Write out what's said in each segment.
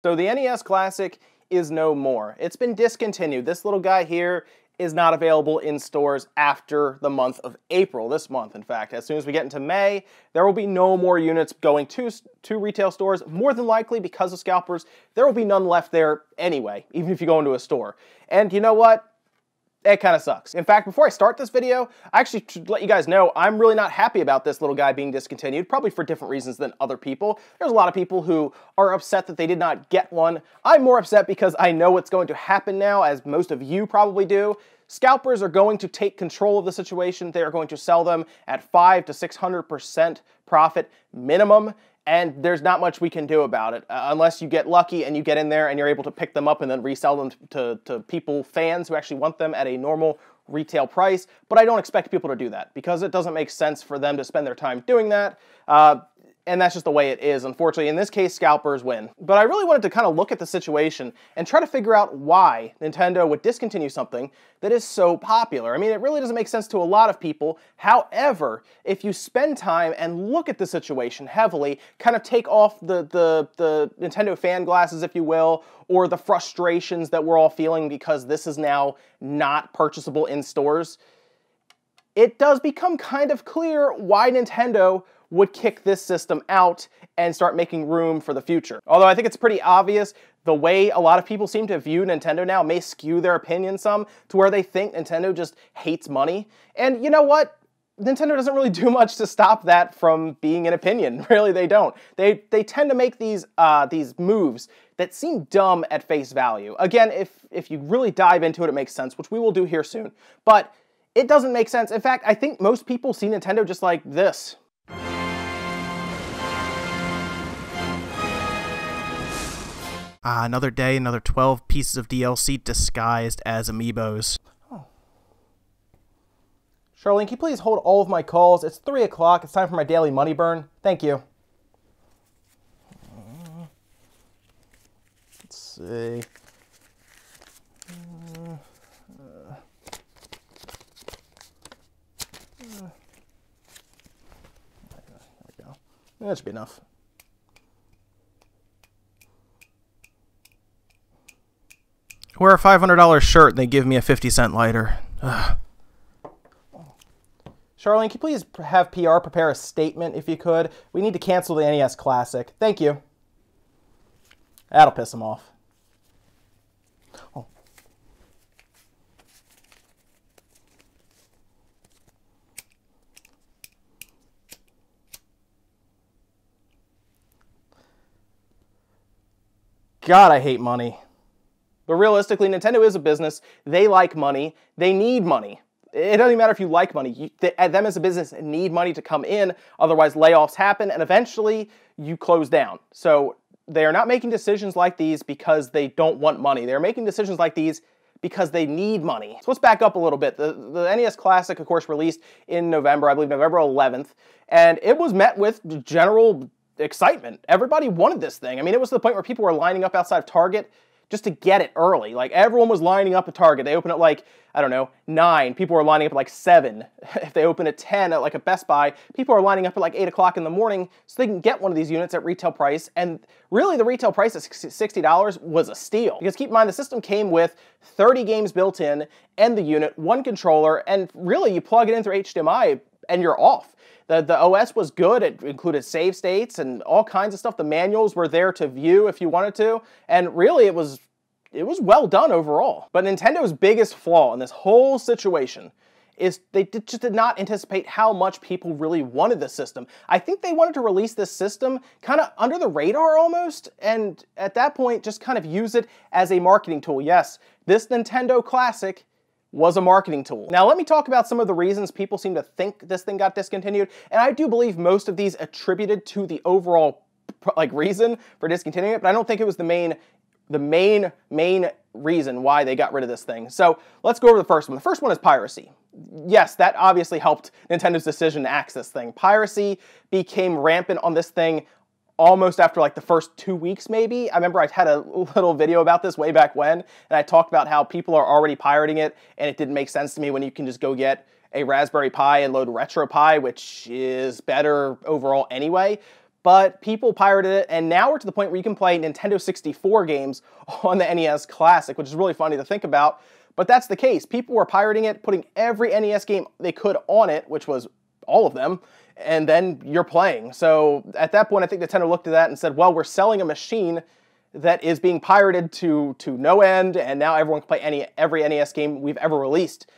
So the NES Classic is no more. It's been discontinued. This little guy here is not available in stores after the month of April, this month in fact. As soon as we get into May, there will be no more units going to retail stores. More than likely, because of scalpers, there will be none left there anyway, even if you go into a store. And you know what? It kind of sucks. In fact, before I start this video, I actually should let you guys know I'm really not happy about this little guy being discontinued, probably for different reasons than other people. There's a lot of people who are upset that they did not get one. I'm more upset because I know what's going to happen now, as most of you probably do. Scalpers are going to take control of the situation. They are going to sell them at 500 to 600% profit minimum. And there's not much we can do about it, unless you get lucky and you get in there and you're able to pick them up and then resell them to people, fans who actually want them at a normal retail price. But I don't expect people to do that, because it doesn't make sense for them to spend their time doing that. And that's just the way it is, unfortunately. In this case, scalpers win. But I really wanted to kind of look at the situation and try to figure out why Nintendo would discontinue something that is so popular. I mean, it really doesn't make sense to a lot of people. However, if you spend time and look at the situation heavily, kind of take off the Nintendo fan glasses, if you will, or the frustrations that we're all feeling because this is now not purchasable in stores, it does become kind of clear why Nintendo would kick this system out and start making room for the future. Although I think it's pretty obvious, the way a lot of people seem to view Nintendo now may skew their opinion some to where they think Nintendo just hates money. And you know what? Nintendo doesn't really do much to stop that from being an opinion. Really, they don't. They tend to make these moves that seem dumb at face value. Again, if you really dive into it, it makes sense, which we will do here soon. But it doesn't make sense. In fact, I think most people see Nintendo just like this. Another day, another 12 pieces of DLC disguised as amiibos. Oh. Charlene, can you please hold all of my calls? It's 3 o'clock. It's time for my daily money burn. Thank you. Let's see. There we go. That should be enough. Wear a $500 shirt and they give me a 50-cent lighter. Ugh. Charlene, can you please have PR prepare a statement if you could? We need to cancel the NES Classic. Thank you. That'll piss him off. Oh. God, I hate money. But realistically, Nintendo is a business. They like money. They need money. It doesn't even matter if you like money. Them as a business need money to come in. Otherwise, layoffs happen, and eventually you close down. So they are not making decisions like these because they don't want money. They're making decisions like these because they need money. So let's back up a little bit. The NES Classic, of course, released in November, I believe November 11th, and it was met with general excitement. Everybody wanted this thing. I mean, it was to the point where people were lining up outside of Target just to get it early. Like, everyone was lining up at Target. They open at like, I don't know, 9. People were lining up at like 7. If they open at 10 at like a Best Buy, people are lining up at like 8 o'clock in the morning so they can get one of these units at retail price. And really, the retail price of $60 was a steal. Because keep in mind, the system came with 30 games built in and the unit, 1 controller, and really, you plug it in through HDMI and you're off. The OS was good. It included save states and all kinds of stuff. The manuals were there to view if you wanted to. And really, it was well done overall. But Nintendo's biggest flaw in this whole situation is they just did not anticipate how much people really wanted the system. I think they wanted to release this system kind of under the radar almost, and at that point, just kind of use it as a marketing tool. Yes, this Nintendo Classic was a marketing tool. Now, let me talk about some of the reasons people seem to think this thing got discontinued, and I do believe most of these attributed to the overall reason for discontinuing it, but I don't think it was the main reason why they got rid of this thing. So let's go over the first one. The first one is piracy. Yes, that obviously helped Nintendo's decision to axe this thing. Piracy became rampant on this thing almost after like the first 2 weeks, maybe. I remember I had a little video about this way back when, and I talked about how people are already pirating it, and it didn't make sense to me when you can just go get a Raspberry Pi and load RetroPie, which is better overall anyway. but people pirated it, and now we're to the point where you can play Nintendo 64 games on the NES Classic, which is really funny to think about. But that's the case. People were pirating it, putting every NES game they could on it, which was all of them, and then you're playing. So at that point, I think Nintendo looked at that and said, well, we're selling a machine that is being pirated to no end, and now everyone can play every NES game we've ever released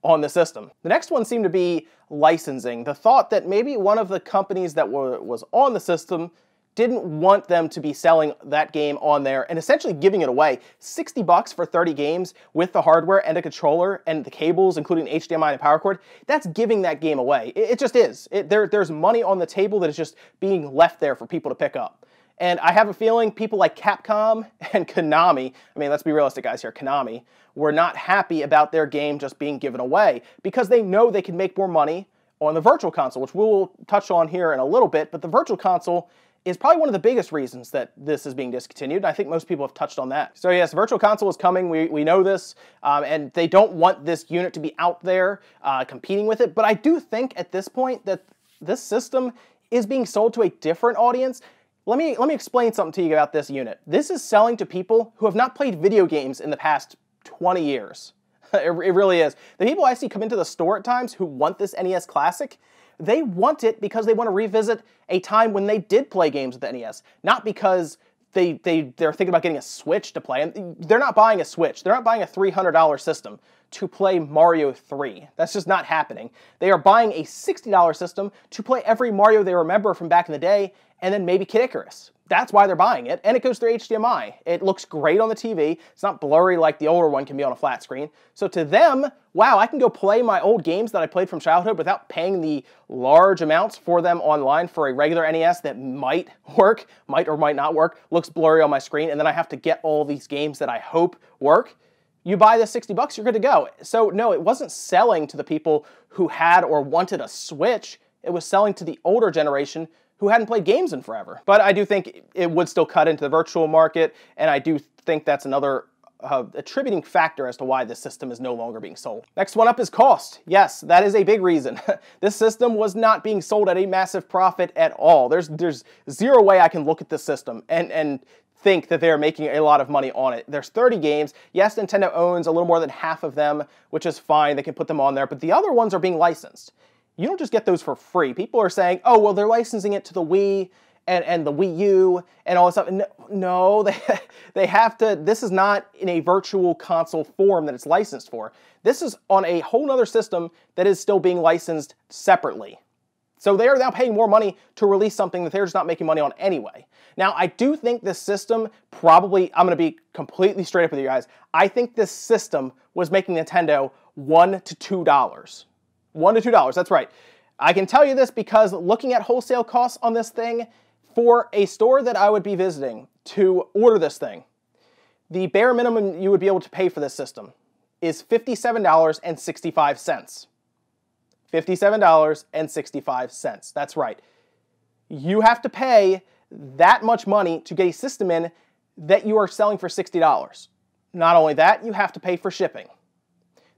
on the system. The next one seemed to be licensing. The thought that maybe one of the companies that was on the system didn't want them to be selling that game on there and essentially giving it away. $60 for 30 games with the hardware and a controller and the cables, including HDMI and power cord, that's giving that game away. It just is. There's money on the table that is just being left there for people to pick up. And I have a feeling people like Capcom and Konami, I mean, let's be realistic guys here, Konami, were not happy about their game just being given away because they know they can make more money on the Virtual Console, which we'll touch on here in a little bit, but the Virtual Console is probably one of the biggest reasons that this is being discontinued, and I think most people have touched on that. So yes, Virtual Console is coming, we know this, and they don't want this unit to be out there competing with it, but I do think at this point that this system is being sold to a different audience. Let me explain something to you about this unit. This is selling to people who have not played video games in the past 20 years. It really is. The people I see come into the store at times who want this NES Classic, they want it because they want to revisit a time when they did play games with the NES, not because they're thinking about getting a Switch to play. And they're not buying a Switch. They're not buying a $300 system to play Mario 3. That's just not happening. They are buying a $60 system to play every Mario they remember from back in the day, and then maybe Kid Icarus. That's why they're buying it, and it goes through HDMI. It looks great on the TV. It's not blurry like the older one can be on a flat screen. So to them, wow, I can go play my old games that I played from childhood without paying the large amounts for them online for a regular NES that might work, might or might not work, looks blurry on my screen, and then I have to get all these games that I hope work. You buy the $60, you're good to go. So no, it wasn't selling to the people who had or wanted a Switch. It was selling to the older generation who hadn't played games in forever. But I do think it would still cut into the virtual market, and I do think that's another attributing factor as to why this system is no longer being sold. Next one up is cost. Yes, that is a big reason. This system was not being sold at a massive profit at all. There's zero way I can look at this system and think that they're making a lot of money on it. There's 30 games. Yes, Nintendo owns a little more than half of them, which is fine. They can put them on there, but the other ones are being licensed. You don't just get those for free. People are saying, oh, well, they're licensing it to the Wii and the Wii U and all this stuff. No, they have to. This is not in a virtual console form that it's licensed for. This is on a whole nother system that is still being licensed separately. So they are now paying more money to release something that they're just not making money on anyway. Now, I do think this system probably, I'm going to be completely straight up with you guys, I think this system was making Nintendo $1 to $2. $1 to $2, that's right. I can tell you this because looking at wholesale costs on this thing, for a store that I would be visiting to order this thing, the bare minimum you would be able to pay for this system is $57.65. $57.65. That's right. You have to pay that much money to get a system in that you are selling for $60. Not only that, you have to pay for shipping.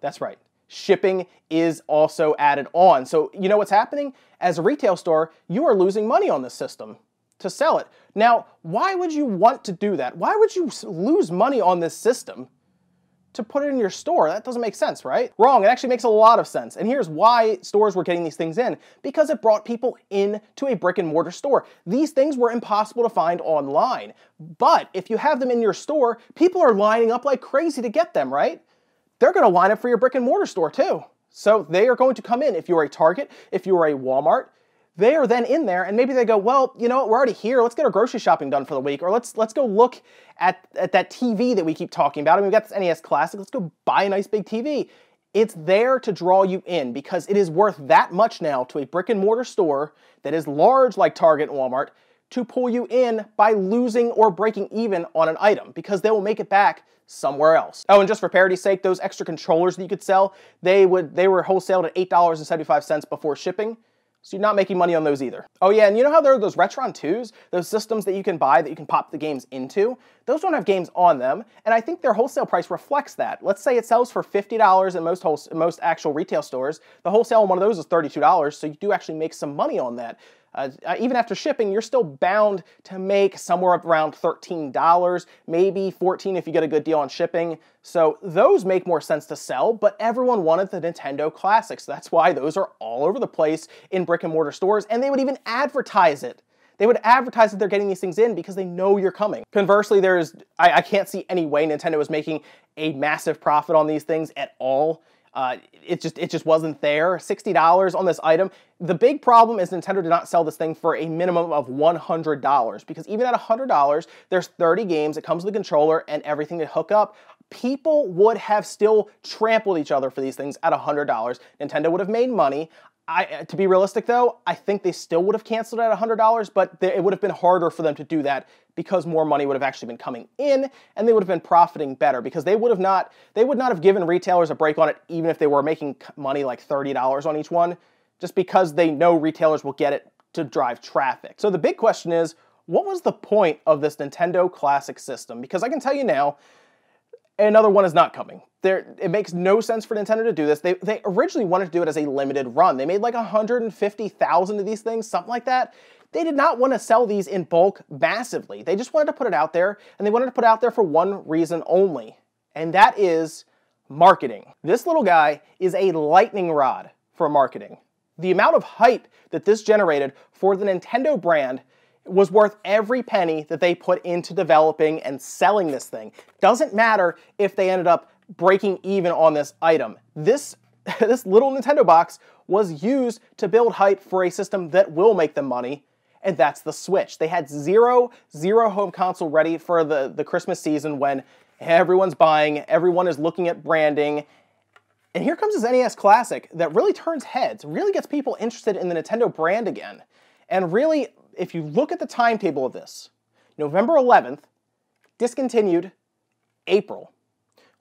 That's right. Shipping is also added on. So you know what's happening? As a retail store, you are losing money on this system to sell it. Now, why would you want to do that? Why would you lose money on this system to put it in your store? That doesn't make sense, right? Wrong. It actually makes a lot of sense. And here's why stores were getting these things in. Because it brought people into a brick and mortar store. These things were impossible to find online. But if you have them in your store, people are lining up like crazy to get them, right? They're going to line up for your brick and mortar store too. So they are going to come in. If you're a Target, if you're a Walmart, they are then in there and maybe they go, well, you know what, we're already here. Let's get our grocery shopping done for the week. Or let's go look at that TV that we keep talking about. I mean, we've got this NES Classic. Let's go buy a nice big TV. It's there to draw you in because it is worth that much now to a brick and mortar store that is large like Target and Walmart to pull you in by losing or breaking even on an item because they will make it back somewhere else. Oh, and just for parity's sake, those extra controllers that you could sell, they were wholesaled at $8.75 before shipping. So you're not making money on those either. Oh yeah, and you know how there are those Retron 2s, those systems that you can buy that you can pop the games into? Those don't have games on them, and I think their wholesale price reflects that. Let's say it sells for $50 in most actual retail stores. The wholesale on one of those is $32, so you do actually make some money on that. Even after shipping, you're still bound to make somewhere up around $13, maybe $14 if you get a good deal on shipping. So those make more sense to sell, but everyone wanted the Nintendo Classic. So that's why those are all over the place in brick and mortar stores, and they would even advertise it. They would advertise that they're getting these things in because they know you're coming. Conversely, I can't see any way Nintendo is making a massive profit on these things at all. It just wasn't there. $60 on this item. The big problem is Nintendo did not sell this thing for a minimum of $100, because even at $100, there's 30 games, it comes with a controller and everything to hook up. People would have still trampled each other for these things at $100. Nintendo would have made money. To be realistic though, I think they still would have canceled at $100, but it would have been harder for them to do that because more money would have actually been coming in, and they would have been profiting better, because they would not have given retailers a break on it even if they were making money like $30 on each one, just because they know retailers will get it to drive traffic. So the big question is, what was the point of this Nintendo Classic system? Because I can tell you now, another one is not coming. It makes no sense for Nintendo to do this. They originally wanted to do it as a limited run. They made like 150,000 of these things, something like that. They did not want to sell these in bulk massively. They just wanted to put it out there, and they wanted to put it out there for one reason only, and that is marketing. This little guy is a lightning rod for marketing. The amount of hype that this generated for the Nintendo brand was worth every penny that they put into developing and selling this thing. Doesn't matter if they ended up breaking even on this item. This little Nintendo box was used to build hype for a system that will make them money, and that's the Switch. They had zero home console ready for the Christmas season when everyone's buying, everyone is looking at branding, and here comes this NES Classic that really turns heads, really gets people interested in the Nintendo brand again. And really, if you look at the timetable of this, November 11th, discontinued, April.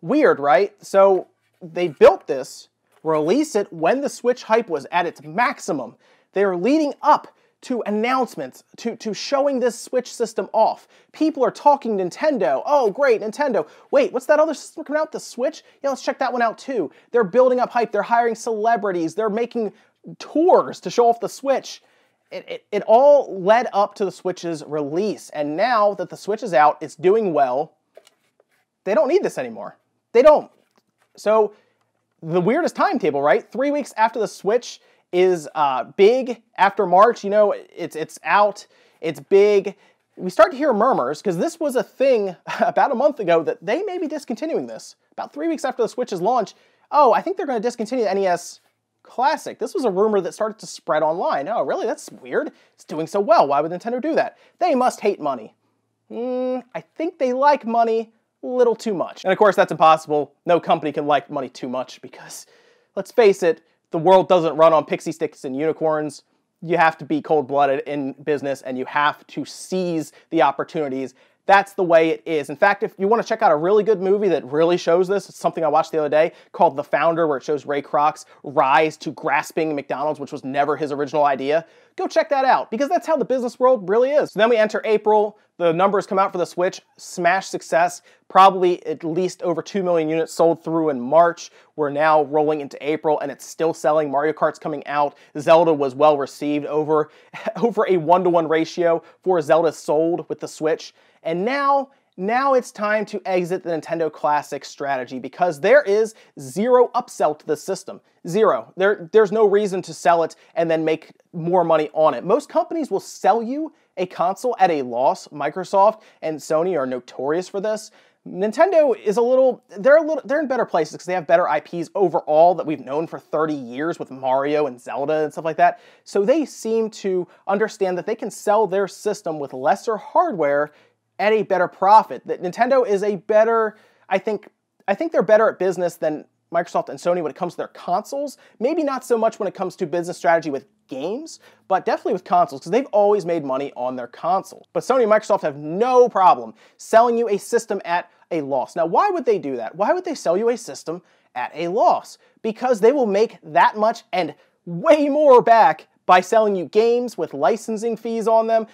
Weird, right? So they built this, release it when the Switch hype was at its maximum. They are leading up to announcements, to showing this Switch system off. People are talking Nintendo. Oh, great, Nintendo. Wait, what's that other system coming out, the Switch? Yeah, let's check that one out too. They're building up hype. They're hiring celebrities. They're making tours to show off the Switch. It all led up to the Switch's release. And now that the Switch is out, it's doing well, they don't need this anymore. They don't. So the weirdest timetable, right? 3 weeks after the Switch is big. After March, it's out, it's big. We start to hear murmurs, because this was a thing about a month ago that they may be discontinuing this. About 3 weeks after the Switch's launch, oh, I think they're going to discontinue the NES Classic. This was a rumor that started to spread online. Oh, really? That's weird. It's doing so well. Why would Nintendo do that? They must hate money. I think they like money a little too much. And of course, that's impossible. No company can like money too much, because, let's face it, the world doesn't run on pixie sticks and unicorns. You have to be cold-blooded in business, and you have to seize the opportunities. That's the way it is. In fact, if you want to check out a really good movie that really shows this, it's something I watched the other day called The Founder, where it shows Ray Kroc's rise to grasping McDonald's, which was never his original idea. Go check that out, because that's how the business world really is. So then we enter April. The numbers come out for the Switch. Smash success. Probably at least over 2 million units sold through in March. We're now rolling into April, and it's still selling. Mario Kart's coming out. Zelda was well received, over a 1-to-1 ratio for Zelda sold with the Switch. And now it's time to exit the Nintendo Classic strategy, because there is zero upsell to the system. Zero. There's no reason to sell it and then make more money on it. Most companies will sell you a console at a loss. Microsoft and Sony are notorious for this. Nintendo is they're in better places because they have better IPs overall that we've known for 30 years with Mario and Zelda and stuff like that. So they seem to understand that they can sell their system with lesser hardware at a better profit. That Nintendo is a better, I think they're better at business than Microsoft and Sony when it comes to their consoles. Maybe not so much when it comes to business strategy with games, but definitely with consoles, because they've always made money on their consoles. But Sony and Microsoft have no problem selling you a system at a loss. Now, why would they do that? Why would they sell you a system at a loss? Because they will make that much and way more back by selling you games with licensing fees on them,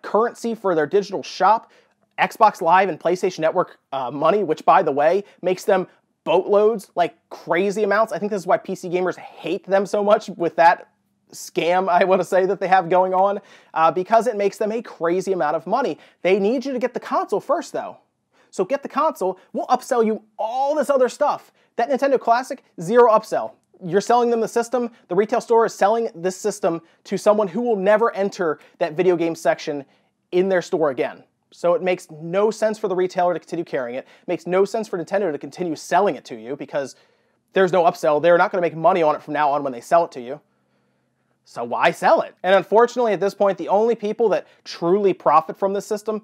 currency for their digital shop, Xbox Live and PlayStation Network money, which, by the way, makes them boatloads, like crazy amounts. I think this is why PC gamers hate them so much with that scam, I want to say, that they have going on, because it makes them a crazy amount of money. They need you to get the console first, though. So get the console, we'll upsell you all this other stuff. That Nintendo Classic, zero upsell. You're selling them the system, the retail store is selling this system to someone who will never enter that video game section in their store again. So it makes no sense for the retailer to continue carrying it. It makes no sense for Nintendo to continue selling it to you because there's no upsell. They're not going to make money on it from now on when they sell it to you. So why sell it? And unfortunately, at this point, the only people that truly profit from this system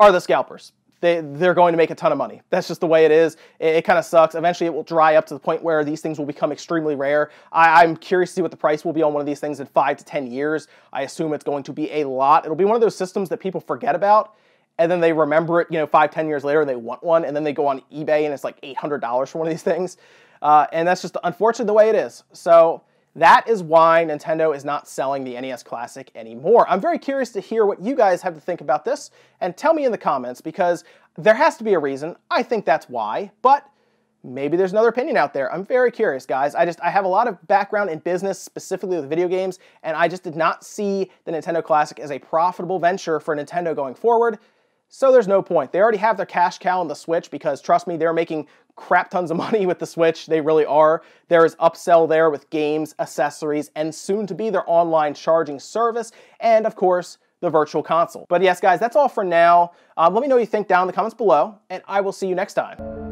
are the scalpers. They're going to make a ton of money. That's just the way it is. It kind of sucks. Eventually, it will dry up to the point where these things will become extremely rare. I'm curious to see what the price will be on one of these things in 5 to 10 years. I assume it's going to be a lot. It'll be one of those systems that people forget about, and then they remember it, 5, 10 years later, and they want one, and then they go on eBay, and it's like $800 for one of these things. And that's just unfortunately the way it is. So that is why Nintendo is not selling the NES Classic anymore. I'm very curious to hear what you guys have to think about this, and tell me in the comments, because there has to be a reason. I think that's why, but maybe there's another opinion out there. I'm very curious, guys. I have a lot of background in business, specifically with video games, and I just did not see the Nintendo Classic as a profitable venture for Nintendo going forward. So there's no point. They already have their cash cow on the Switch because, trust me, they're making crap tons of money with the Switch. They really are. There is upsell there with games, accessories, and soon to be their online charging service, and of course, the virtual console. But yes, guys, that's all for now. Let me know what you think down in the comments below, and I will see you next time.